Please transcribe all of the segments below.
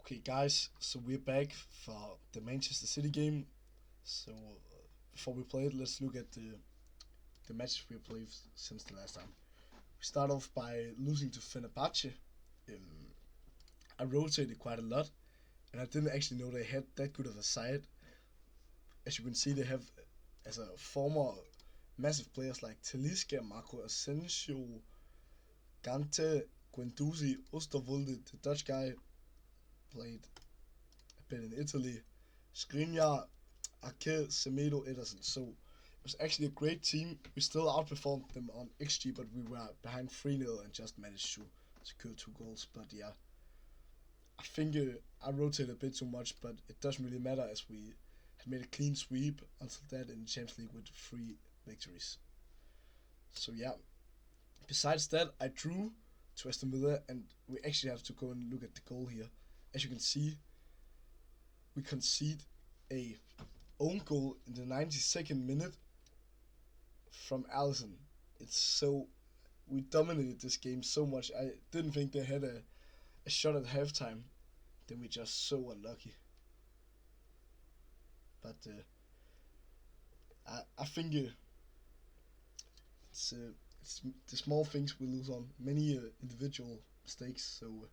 Okay, guys, so we're back for the Manchester City game. So before we play it, let's look at the matches we played since the last time. We start off by losing to Fenerbahce. I rotated quite a lot, and I didn't actually know they had that good of a side. As you can see, they have, as a former massive players like Talisca, Marco Asensio, Gante, Guendouzi, Osterwolde, the Dutch guy, played a bit in Italy, Skriniar, Ake, Semedo, Ederson. So it was actually a great team. We still outperformed them on XG, but we were behind 3-0 and just managed to secure 2 goals. But yeah, I think I rotated a bit too much, but it doesn't really matter as we had made a clean sweep until that in the Champions League with 3 victories. So yeah, besides that, I drew to Aston Villa, and we actually have to go and look at the goal here. As you can see, we concede a own goal in the 92nd minute from Alisson. We dominated this game so much. I didn't think they had a shot at halftime. Then we just so unlucky. But I think it's the small things we lose on, many individual mistakes. So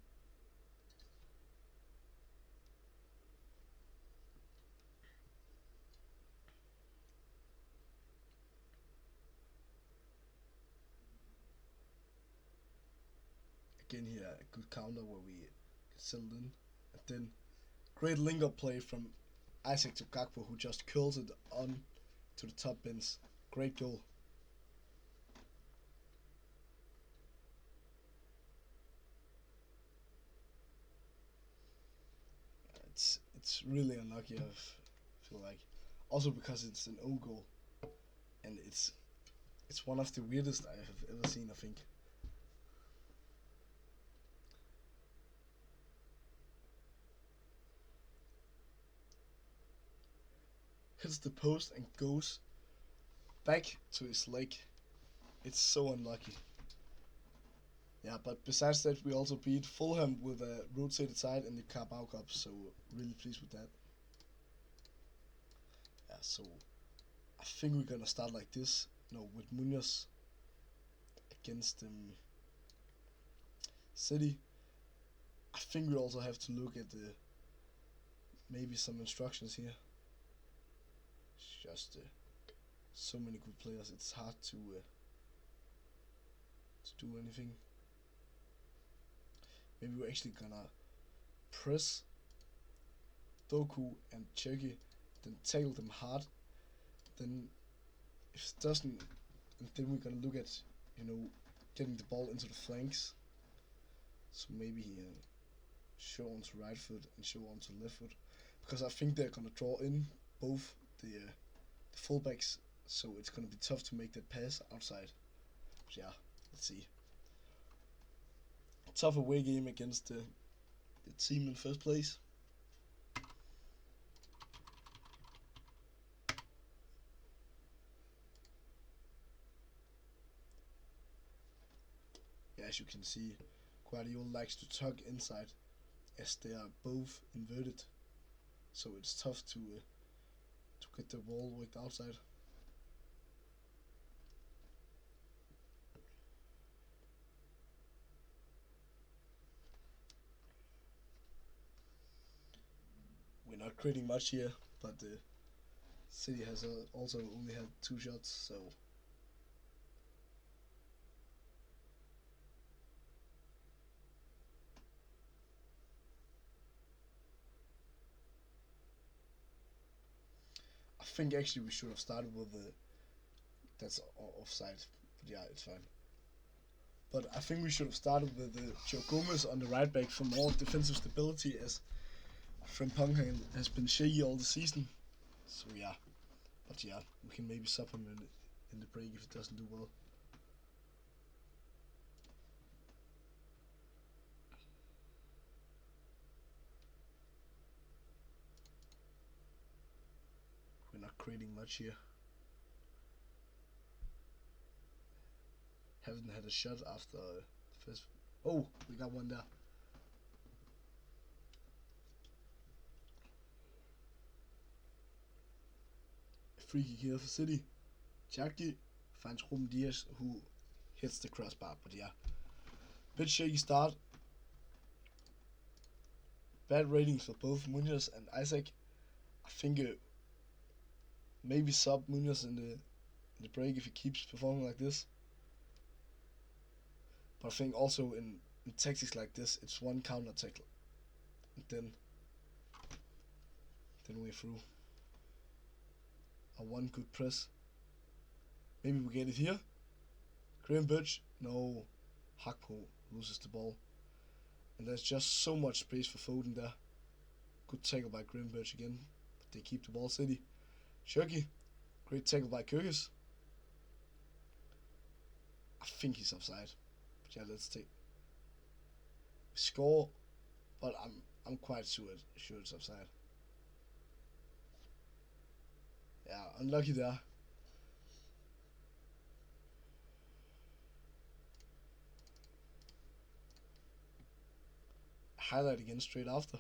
again here, a good counter where we settled in, and then great link-up play from Isaac to Gakpo, who just curls it on to the top bins. Great goal. It's really unlucky, I feel like. Also because it's an own goal, and it's one of the weirdest I have ever seen, I think. Hits the post and goes back to his leg. It's so unlucky. Yeah, but besides that, we also beat Fulham with a rotated side in the Carabao Cup, so really pleased with that. Yeah, so I think we're gonna start like this. No, with Munoz against City. I think we also have to look at maybe some instructions here. It's just so many good players. It's hard to do anything. Maybe we're actually gonna press Doku and Cherky, then tackle them hard. Then if it doesn't, then we're gonna look at getting the ball into the flanks. So maybe show onto right foot and show onto left foot, because I think they're gonna draw in both the fullbacks, so it's gonna be tough to make that pass outside. But yeah, let's see. A tough away game against the team in first place. Yeah, as you can see, Guardiola likes to tuck inside as they are both inverted, so it's tough to get the ball worked outside. We're not creating much here, but the City has also only had 2 shots, so I think actually we should have started with that's offside, but yeah, it's fine. But I think we should have started with Joe Gomez on the right back for more defensive stability, as Frimpong has been shaky all the season. So yeah, but yeah, we can maybe supplement it in the break if it doesn't do well. We're not creating much here. Haven't had a shot after the first. Oh, we got one there. Free kick here for City. Jackie finds Ruben Diaz, who hits the crossbar. But yeah, bit shaky start. Bad ratings for both Munoz and Isaac. I think maybe sub Munoz in the break if he keeps performing like this. But I think also in tactics like this, it's one counter attack, and then we're through. A one good press. Maybe we get it here. Graham Birch, no. Hakpo loses the ball. And there's just so much space for Foden there. Good tackle by Graham Birch again. But they keep the ball, City. Shirky, great tackle by Kyrgios. I think he's offside. But yeah, let's take. Score, but I'm quite sure it's offside. Yeah, unlucky there. Highlight again straight after.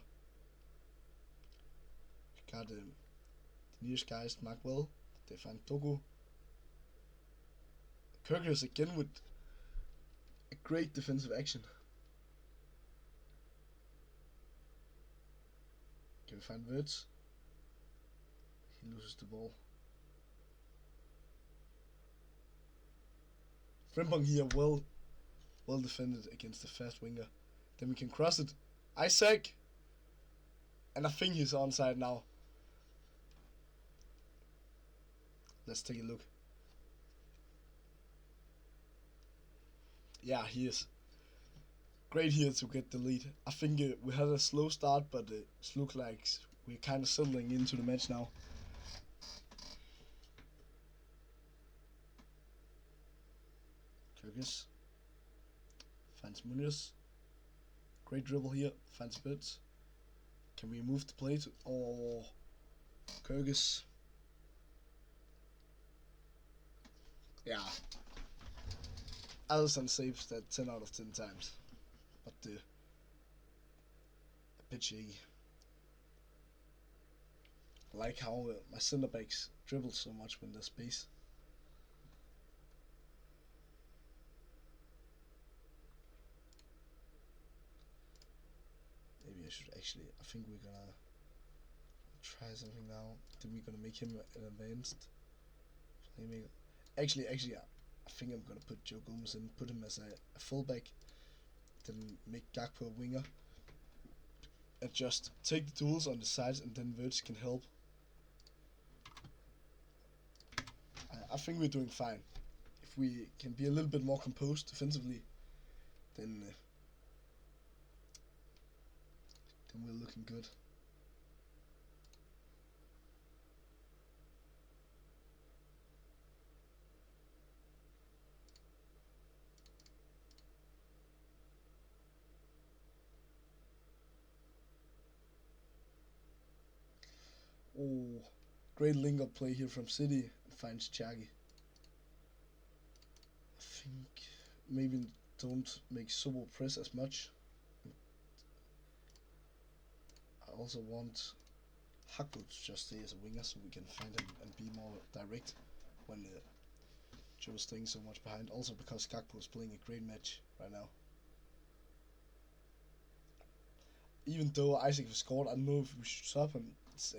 Got the nearest guys marked well. They find Togo. Kyrgios again with a great defensive action. Can we find Wirtz? He loses the ball. Frimpong here well defended against the fast winger. Then we can cross it. Isaac! And I think he's onside now. Let's take a look. Yeah, he is. Great here to get the lead. I think we had a slow start, but it looks like we're kind of settling into the match now. Kyrgios finds Munoz. Great dribble here. Finds Birds. Can we move the play to... Oh, Kyrgios. Yeah. Alisson saves that 10 out of 10 times. But a bit shaky. I like how my center backs dribble so much when there's space. Maybe I should actually. I think we're gonna try something now. Then we're gonna make him an advanced playmaker. Actually, I think I'm gonna put Joe Gomez in, put him as a fullback, then make Gakpo a winger, and just take the tools on the sides, and then Wirtz can help. I think we're doing fine. If we can be a little bit more composed defensively, then we're looking good. Oh, great link-up play here from City. Finds Chagi. I think maybe don't make Sobo press as much. I also want Hakpo to just stay as a winger so we can find him and be more direct when Joe's staying so much behind. Also because Gakpo is playing a great match right now. Even though Isaac has scored, I don't know if we should sub him. It's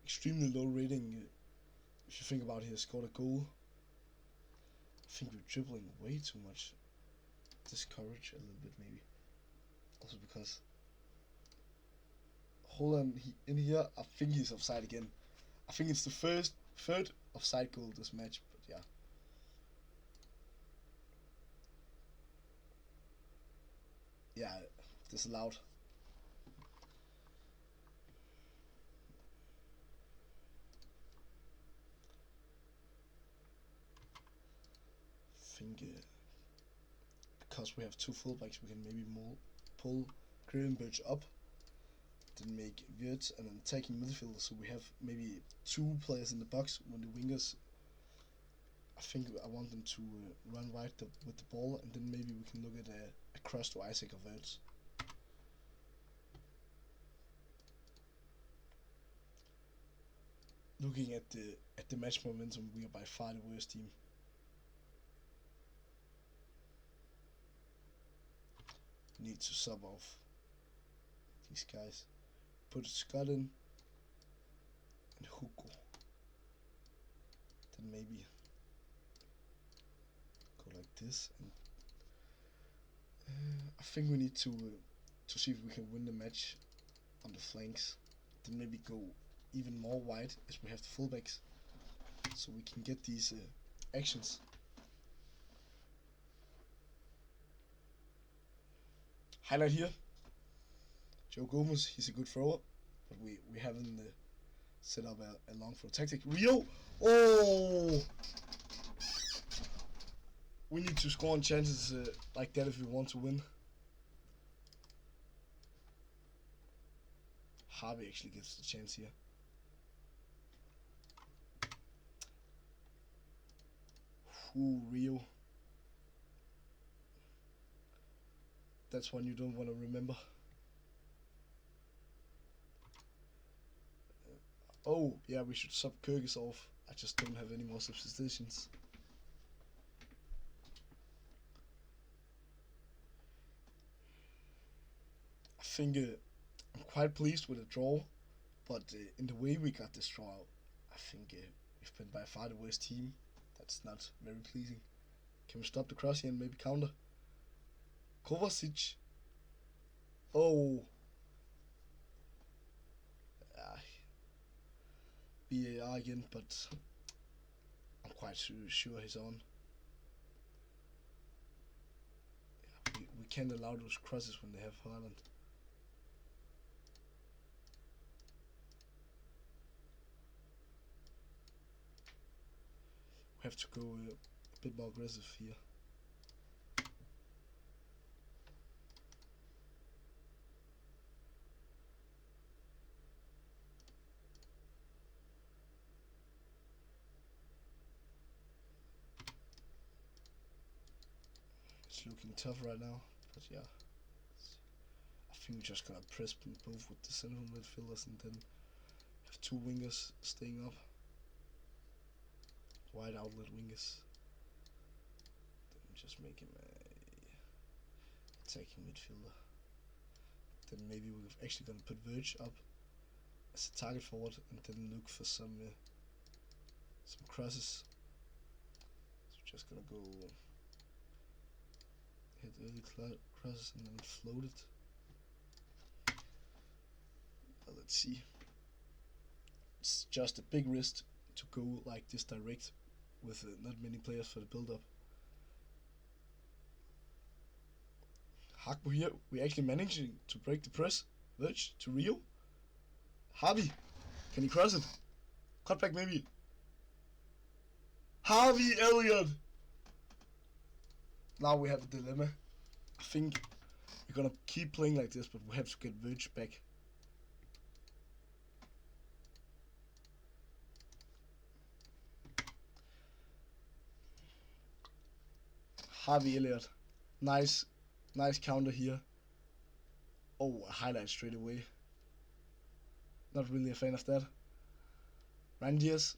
extremely low rating. If you think about it, he has scored a goal. I think we're dribbling way too much. Discourage a little bit maybe. Also because Holland in here, I think he's offside again. I think it's the third offside goal this match, but yeah. Yeah, disallowed. I think because we have two fullbacks, we can maybe pull Gravenberch up, then make Wirtz an attacking midfielder, so we have maybe two players in the box when the wingers. I think I want them to run right with the ball, and then maybe we can look at a cross to Isaac or Wirtz. looking at the match momentum, we are by far the worst team. Need to sub off these guys. Put Scott in and Hugo. Then maybe go like this. And I think we need to see if we can win the match on the flanks. Then maybe go even more wide as we have the fullbacks, so we can get these actions. Highlight here. Joe Gomez, he's a good thrower, but we haven't set up a long throw tactic. Rio! Oh! We need to score on chances like that if we want to win. Harvey actually gets the chance here. Ooh, Rio. That's one you don't want to remember. Oh, yeah, we should sub Kyrgyz off. I just don't have any more substitutions. I think I'm quite pleased with the draw, but in the way we got this draw, I think we've been by far the worst team. That's not very pleasing. Can we stop the cross here and maybe counter? Kovacic. Oh. VAR again, but I'm quite sure he's on. Yeah, we can't allow those crosses when they have Haaland. We have to go a bit more aggressive here. It's looking tough right now, but yeah. I think we're just gonna press both with the central midfielders and then have two wingers staying up. Wide outlet wingers. Then just make him a attacking midfielder. Then maybe we're actually gonna put Verge up as a target forward and then look for some crosses. So we're just gonna go hit early crosses and then float it. Let's see. It's just a big risk to go like this direct with not many players for the build-up. Hakbo here, we're actually managing to break the press. Verge to Rio. Harvey, can he cross it? Cut back maybe. Harvey Elliott. Now we have a dilemma. I think we're gonna keep playing like this, but we have to get Verge back. Harvey Elliott. Nice counter here. Oh, a highlight straight away. Not really a fan of that. Randiers.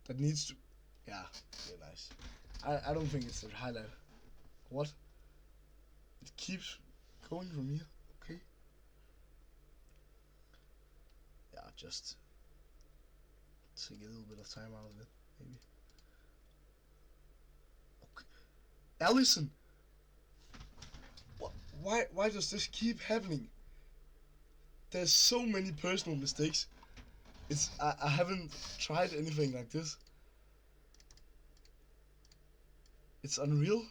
That needs to... Yeah, very nice. I don't think it's a highlight. What? It keeps going from here. Okay. Yeah, just take a little bit of time out of it, maybe. Allison! Why does this keep happening? There's so many personal mistakes. I haven't tried anything like this. It's unreal.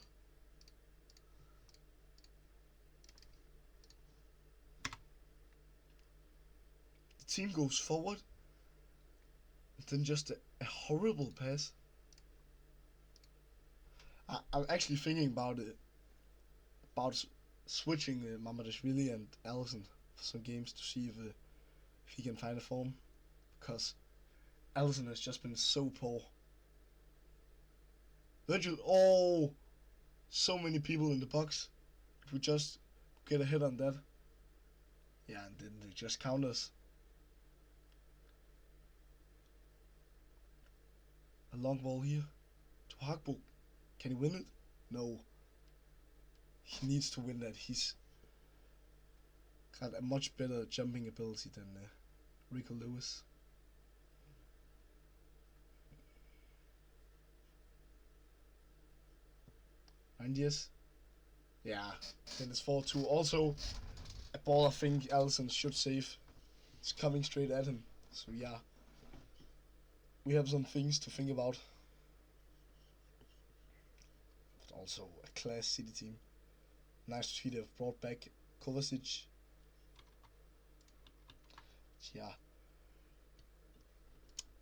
The team goes forward, and then just a horrible pass. I'm actually thinking about it. About switching Mamadashvili and Allison for some games to see if he can find a form, because Allison has just been so poor. Virgil, oh, so many people in the box. If we just get a hit on that, yeah, and then they just count us. A long ball here to Hagbo. Can he win it? No. He needs to win that. He's got a much better jumping ability than Rico Lewis. And yes. Yeah. Then it's 4-2. Also, a ball I think Allison should save. It's coming straight at him. So yeah. We have some things to think about. But also a class City team. Nice to see they've brought back Kovacic. Yeah.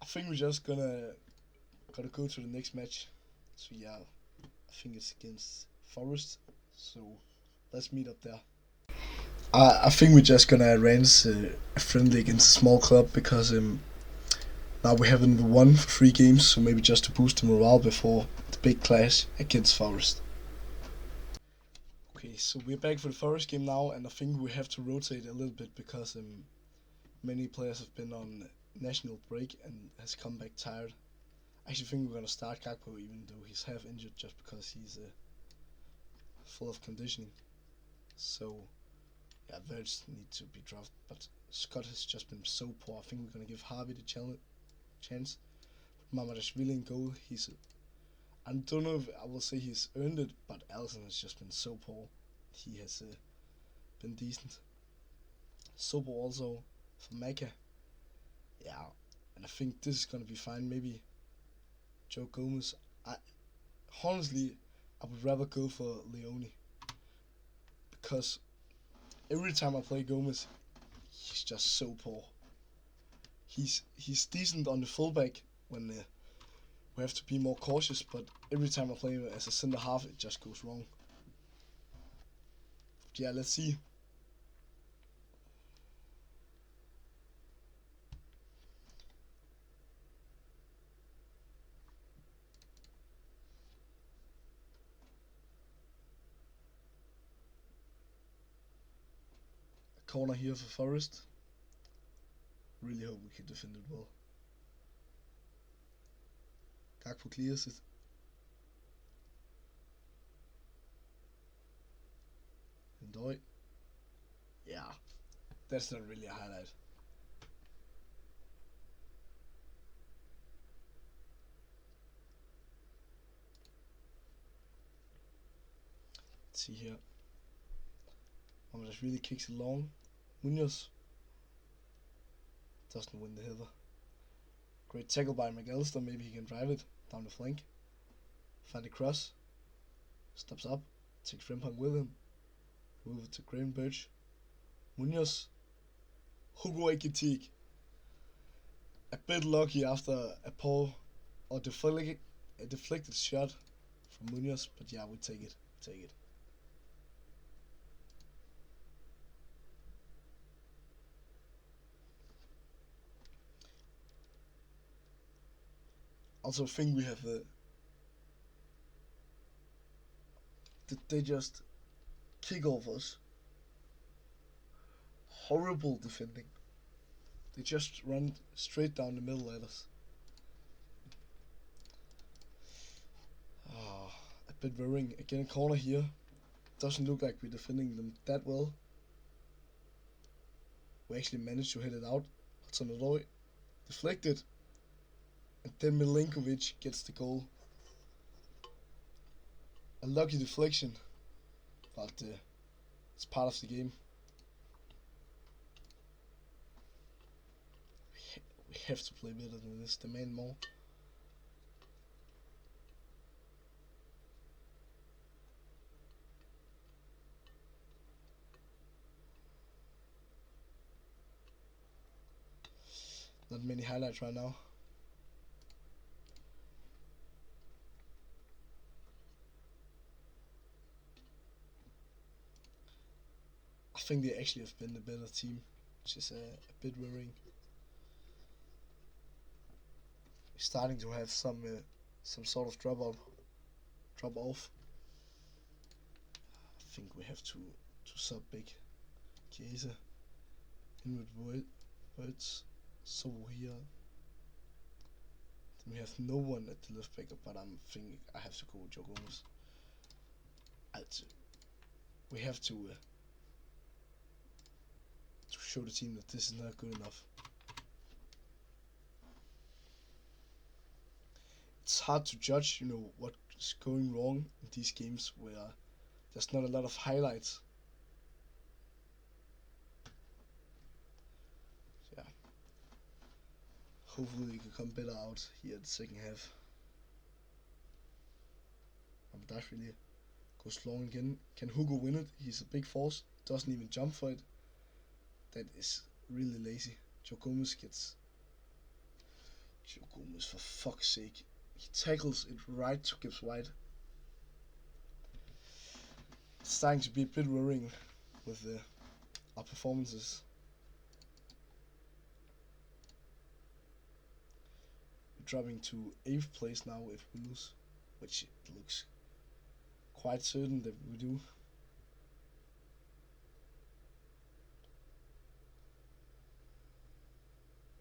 I think we're just gonna go to the next match. So yeah, I think it's against Forest. So let's meet up there. I think we're just gonna arrange a friendly against a small club because now we haven't won for 3 games, so maybe just to boost the morale before the big clash against Forest. Okay, so we're back for the Forest game now, and I think we have to rotate a little bit because many players have been on national break and has come back tired. I actually think we're gonna start Gakpo even though he's half injured just because he's full of conditioning. So yeah, Verts need to be dropped, but Scott has just been so poor. I think we're gonna give Harvey the chance. But Mamadashvili in goal, I don't know if I will say he's earned it, but Allison has just been so poor. He has been decent. Sobo also for Maka. Yeah, and I think this is gonna be fine. Maybe Joe Gomez. Honestly, I would rather go for Leone because every time I play Gomez, he's just so poor. He's decent on the fullback when we have to be more cautious, but every time I play him as a center half, it just goes wrong. But yeah, let's see. A corner here for Forest. Really hope we can defend it well. Gakpo clears it. Andoni. Yeah, that's not really a highlight. Let's see here. Just really kicks it long. Munoz doesn't win the header. Great tackle by McAllister. Maybe he can drive it down the flank. Find the cross. Stops up. Takes Frimpong with him. Move it to Graham Birch. Munoz. Hugo Ekitik. A bit lucky after a poor or deflected shot from Munoz, but yeah, we take it. Take it. Also think we have did they just kick off us? Horrible defending. They just run straight down the middle at us. A bit worrying. Again, a corner here. Doesn't look like we're defending them that well. We actually managed to hit it out. Hudson-Odoi deflected. And then Milinkovic gets the goal. A lucky deflection. But it's part of the game. We have to play better than this. Demand more. Not many highlights right now. I think they actually have been the better team, which is a bit worrying. We're starting to have some sort of drop off. I think we have to sub big. Chiesa in with Words. So here. We have no one at the left back, but I'm thinking I have to go with Joe Gomez. We have to show the team that this is not good enough. It's hard to judge, what's going wrong in these games where there's not a lot of highlights. So yeah. Hopefully we can come better out here in the second half. Really goes long again. Can Hugo win it? He's a big force. Doesn't even jump for it. That is really lazy. Joe Gomez, for fuck's sake. He tackles it right to Gibbs White. It's starting to be a bit worrying with our performances. We're dropping to 8th place now if we lose, which it looks quite certain that we do.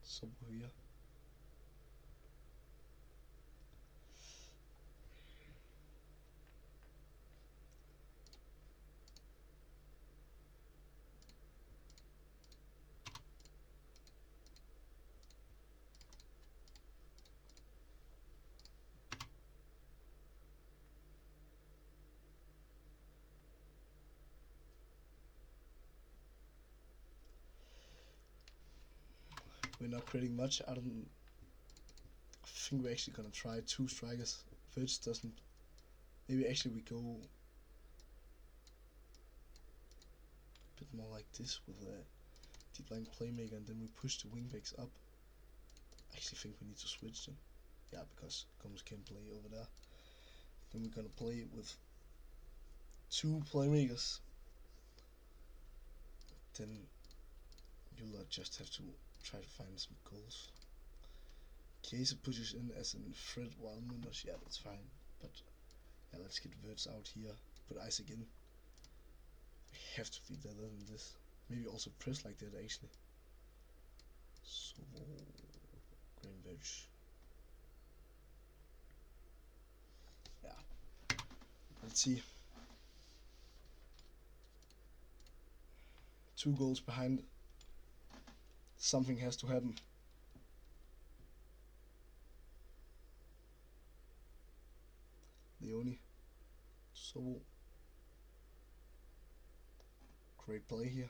So here. We're not creating much. I think we're actually gonna try 2 strikers. Verge doesn't. Maybe actually we go a bit more like this with a deep line playmaker, and then we push the wingbacks up. I actually think we need to switch them. Yeah, because Gomez can play over there. Then we're gonna play with 2 playmakers. Then you'll just have to try to find some goals. Chiesa pushes in as a threat while Munoz, yeah, that's fine. But yeah, let's get Verts out here. Put Isaac in. We have to be better than this. Maybe also press like that actually. So Green Verge. Yeah. Let's see. 2 goals behind. Something has to happen. Leone. So great play here.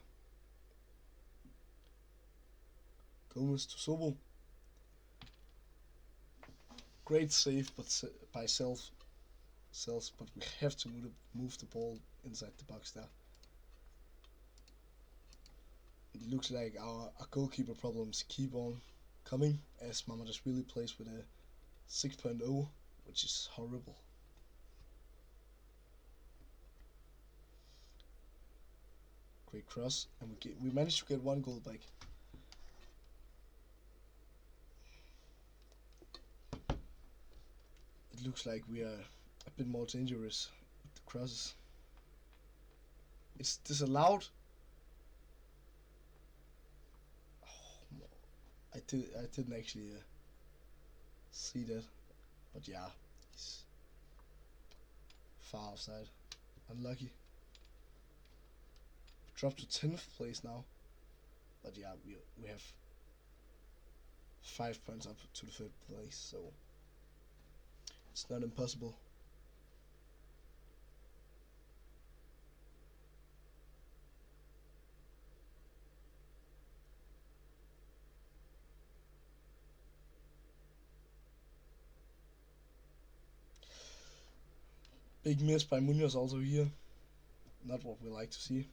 Gomez to Sobel. Great save, but by Sells, but we have to move the ball inside the box there. It looks like our goalkeeper problems keep on coming as Mamadashvili plays with a 6.0, which is horrible. Great cross, and we managed to get 1 goal back. It looks like we are a bit more dangerous with the crosses. It's disallowed. I didn't actually see that, but yeah, he's far offside. Unlucky. Dropped to 10th place now, but yeah, we have 5 points up to the 3rd place, so it's not impossible. Big miss by Munoz also here. Not what we like to see.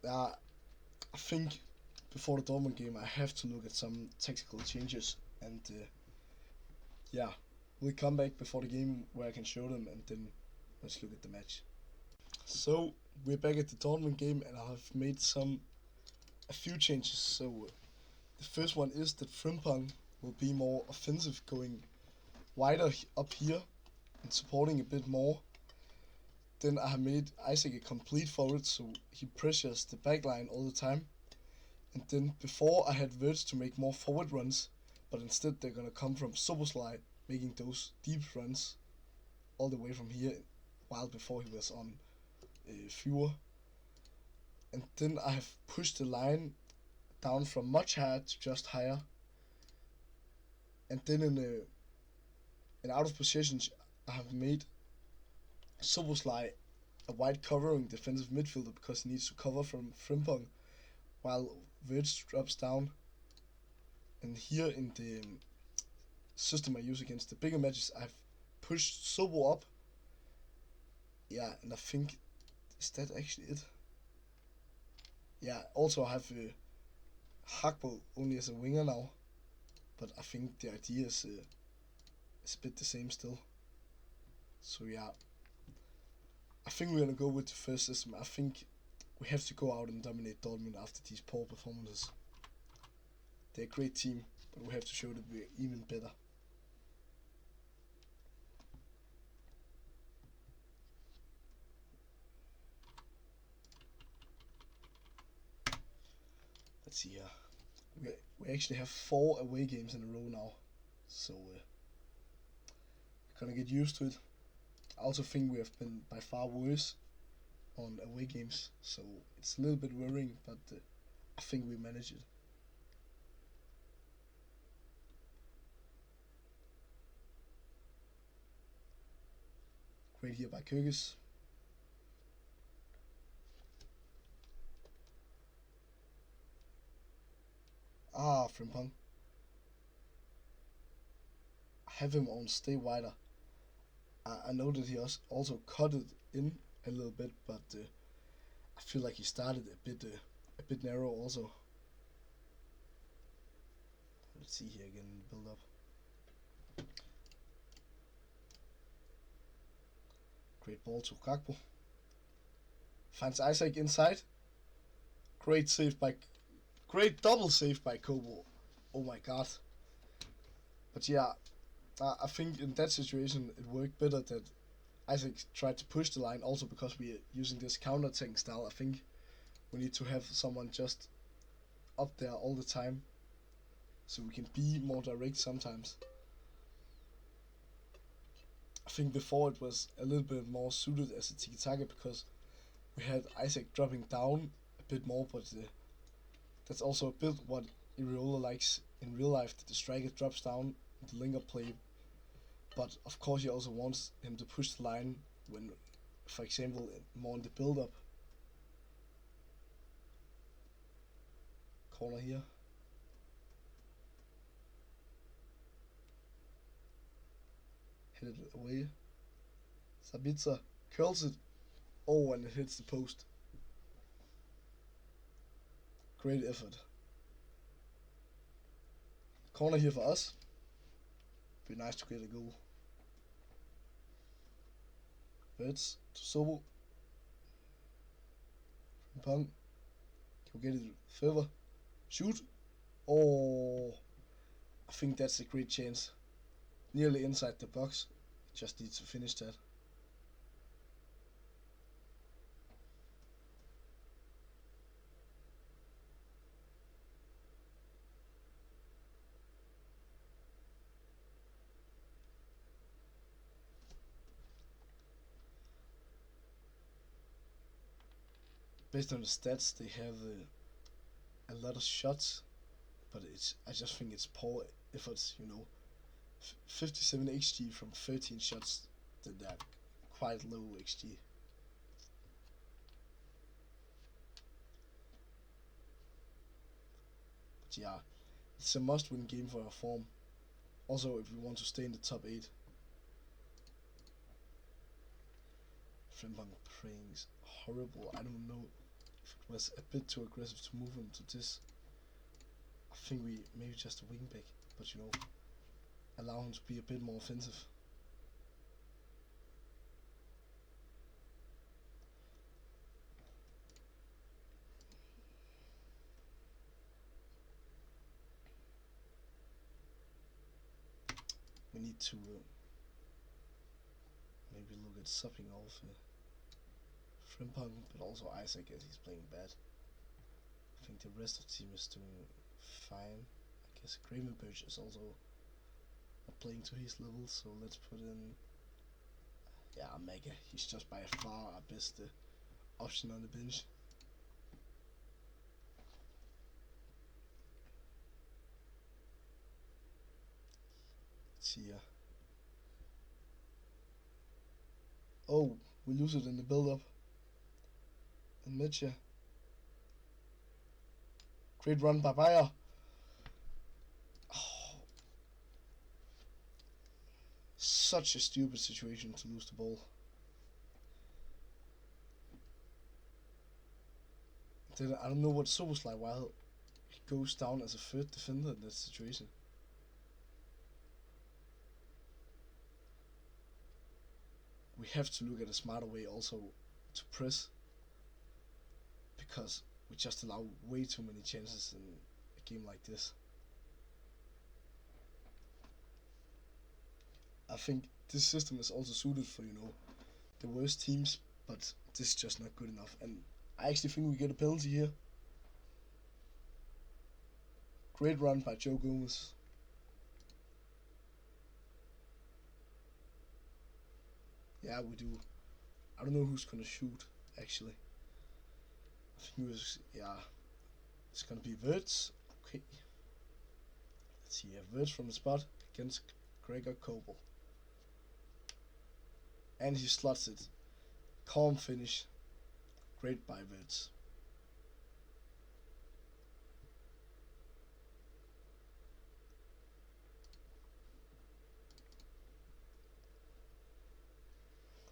I think before the Dortmund game I have to look at some tactical changes, and yeah, we'll come back before the game where I can show them, and then let's look at the match. So we're back at the Dortmund game, and I have made a few changes. So the first one is that Frimpong will be more offensive, going wider up here and supporting a bit more. Then I have made Isaac a complete forward, so he pressures the back line all the time. And then before I had Verts to make more forward runs, but instead they're gonna come from Soboslai, making those deep runs all the way from here, while before he was on fewer. And then I have pushed the line down from much higher to just higher. And then in out of positions, I have made Soboslai a wide covering defensive midfielder because he needs to cover from Frimpong while Verts drops down. And here in the system I use against the bigger matches, I've pushed Sobo up. Yeah, and I think, is that actually it? Yeah, also I have Hakbo only as a winger now, but I think the idea is a bit the same still. So yeah, I think we're gonna go with the first system. I think we have to go out and dominate Dortmund after these poor performances. They're a great team, but we have to show that we're even better. Let's see here. We actually have 4 away games in a row now, so we're gonna get used to it. I also think we have been by far worse on away games, so it's a little bit worrying, but I think we manage it. Great here by Kyrgyz. Frimpong. Have him on stay wider. I know that he also cut it in a little bit, but I feel like he started a bit narrow also. Let's see here again, build up. Great ball to Kakbo. Finds Isaac inside. Great double save by Kobo. Oh my god. But yeah, I think in that situation it worked better that Isaac tried to push the line, also because we are using this counter-attacking style. I think we need to have someone just up there all the time, so we can be more direct sometimes. I think before it was a little bit more suited as a tiki-taka because we had Isaac dropping down a bit more, but that's also a bit what Iraola likes in real life, that the striker drops down in the link-up play. But of course he also wants him to push the line when, for example, more in the build-up. Corner here. Hit it away. Sabitzer curls it. Oh, and it hits the post. Great effort. Corner here for us. Be nice to get a goal. Verts to Sobo. Punk. Can we get it further? Shoot. Oh, I think that's a great chance. Nearly inside the box. Just need to finish that. Based on the stats, they have a lot of shots, but I just think it's poor efforts. 57 XG from 13 shots. They're quite low XG. But yeah, it's a must-win game for our form. Also, if we want to stay in the top 8. Frimpong praying is horrible. I don't know if it was a bit too aggressive to move him to this. I think we maybe just a wing back, but allow him to be a bit more offensive. We need to maybe look at subbing off. Frimpong, but also Isaac as he's playing bad. I think the rest of the team is doing fine. I guess Gravenberch is also not playing to his level, so let's put in Mega. He's just by far our best option on the bench. Let's see. Oh, we lose it in the build-up. And Mitchell. Great run by Bayer. Oh, such a stupid situation to lose the ball. Then I don't know what Sobos like while he goes down as a third defender in that situation. We have to look at a smarter way also to press, because we just allow way too many chances in a game like this. I think this system is also suited for, the worst teams, but this is just not good enough. And I actually think we get a penalty here. Great run by Joe Gomez. Yeah, we do. I don't know who's gonna shoot, actually. I think it was, it's gonna be Wirtz. Okay. Let's see, Wirtz from the spot against Gregor Kobel. And he slots it. Calm finish. Great by Wirtz.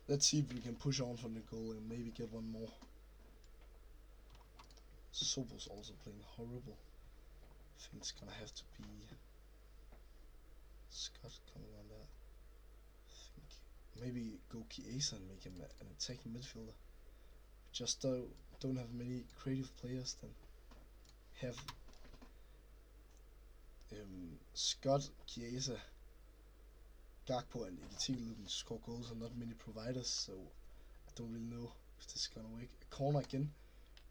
Let's see if we can push on from the goal and maybe get one more. Sobel's also playing horrible. I think it's gonna have to be Scott coming on that. I think maybe go Chiesa and make him an attacking midfielder. Just don't have many creative players. Then have Scott, Chiesa, Gakpo and EDT looking to score goals and not many providers, so I don't really know if this is gonna work. A corner again.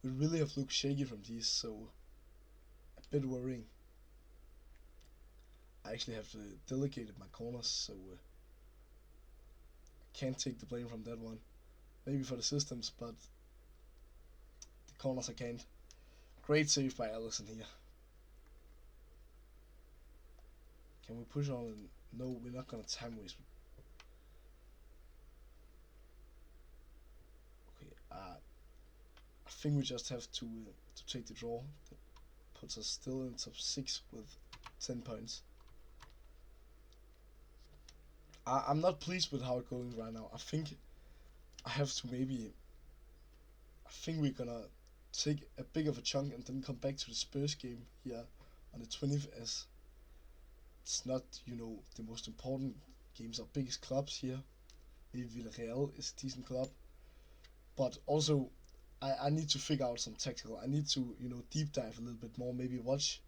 We really have looked shaky from these, so a bit worrying. I actually have delegated my corners, so I can't take the blame from that one. Maybe for the systems, but the corners I can't. Great save by Allison here. Can we push on? No, we're not gonna time waste. Okay, I think we just have to take the draw. That puts us still in top 6 with 10 points. I'm not pleased with how it's going right now. I think I have to maybe. I think we're gonna take a big of a chunk and then come back to the Spurs game here on the 20th, as it's not, the most important games. Our biggest clubs here. Maybe Villarreal is a decent club, but also I need to figure out some tactical. I need to, deep dive a little bit more. Maybe watch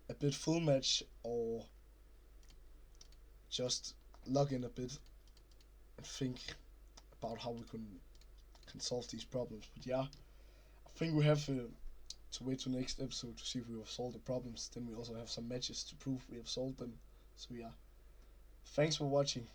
a bit full match, or just log in a bit and think about how we can solve these problems. But yeah, I think we have to wait till next episode to see if we have solved the problems. Then we also have some matches to prove we have solved them. So yeah, thanks for watching.